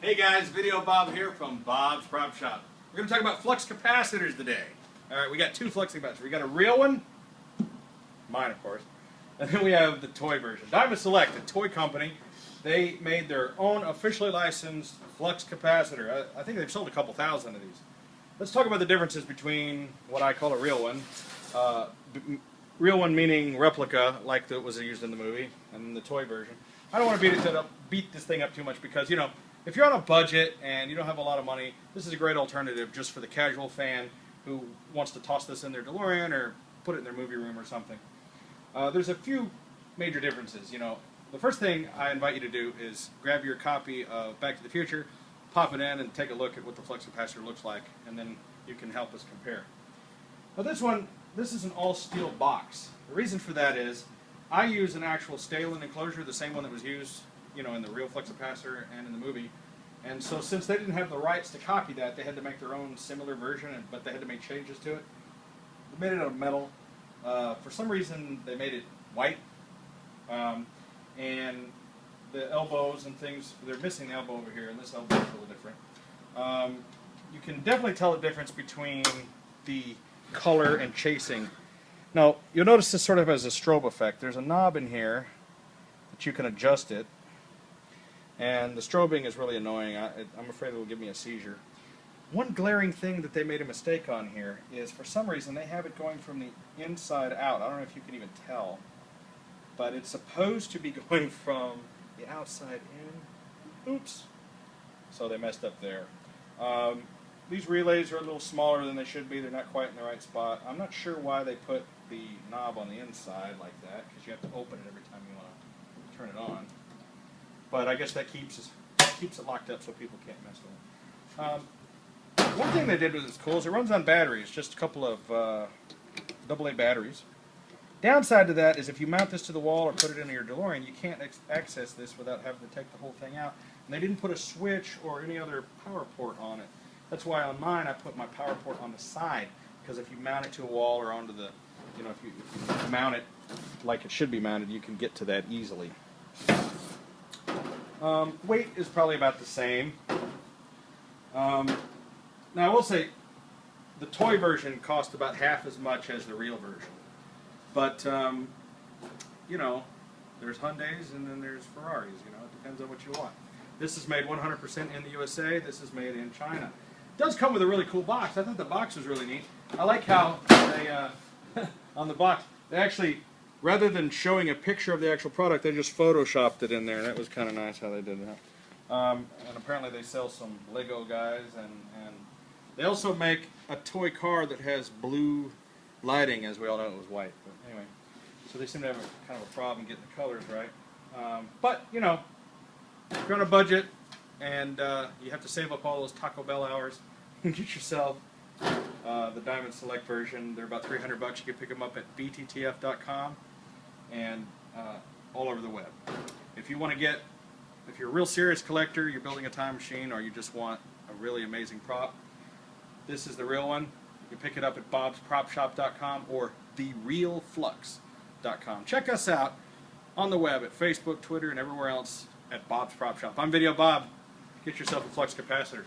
Hey guys, Video Bob here from Bob's Prop Shop. We're going to talk about flux capacitors today. Alright, we got two flux capacitors. We got a real one, mine of course, and then we have the toy version. Diamond Select, a toy company, they made their own officially licensed flux capacitor. I think they've sold a couple thousand of these. Let's talk about the differences between what I call a real one. Real one meaning replica, like it was used in the movie, and the toy version. I don't want to beat this thing up too much because, you know, if you're on a budget and you don't have a lot of money, this is a great alternative just for the casual fan who wants to toss this in their DeLorean or put it in their movie room or something. There's a few major differences. You know, the first thing I invite you to do is grab your copy of Back to the Future, pop it in, and take a look at what the flux capacitor looks like, and then you can help us compare. Now this is an all-steel box. The reason for that is I use an actual Stalin enclosure, the same one that was used, you know, in the real flux capacitor and in the movie. And so since they didn't have the rights to copy that, they had to make their own similar version, but they had to make changes to it. They made it out of metal. For some reason, they made it white. And the elbows and things, they're missing the elbow over here, and this elbow is a little different. You can definitely tell the difference between the color and chasing. Now, you'll notice this sort of has a strobe effect. There's a knob in here that you can adjust it. And the strobing is really annoying. I'm afraid it will give me a seizure. One glaring thing that they made a mistake on here is for some reason they have it going from the inside out. I don't know if you can even tell, but it's supposed to be going from the outside in. Oops. So they messed up there. These relays are a little smaller than they should be. They're not quite in the right spot. I'm not sure why they put the knob on the inside like that, because you have to open it every time you want to turn it on. But I guess that keeps it locked up so people can't mess with it. One thing they did with this cool is it runs on batteries, just a couple of AA batteries. Downside to that is if you mount this to the wall or put it into your DeLorean, you can't access this without having to take the whole thing out. And they didn't put a switch or any other power port on it. That's why on mine I put my power port on the side, because if you mount it to a wall or onto the, you know, if you mount it like it should be mounted, you can get to that easily. Weight is probably about the same. Now I will say the toy version cost about half as much as the real version. But, you know, there's Hyundais and then there's Ferraris, you know, it depends on what you want. This is made 100% in the USA, this is made in China. It does come with a really cool box. I thought the box was really neat. I like how they, on the box, they actually, rather than showing a picture of the actual product, they just photoshopped it in there. That was kind of nice how they did that. And apparently they sell some Lego guys, and they also make a toy car that has blue lighting, as we all know it was white. But anyway, so they seem to have a kind of a problem getting the colors right. But, you know, if you're on a budget and you have to save up all those Taco Bell hours, get yourself the Diamond Select version. They're about $300. You can pick them up at bttf.com and all over the web. If you want to get, if you're a real serious collector, you're building a time machine, or you just want a really amazing prop, this is the real one. You can pick it up at bobspropshop.com or therealflux.com. Check us out on the web at Facebook, Twitter, and everywhere else at Bob's Prop Shop. I'm Video Bob. Get yourself a flux capacitor.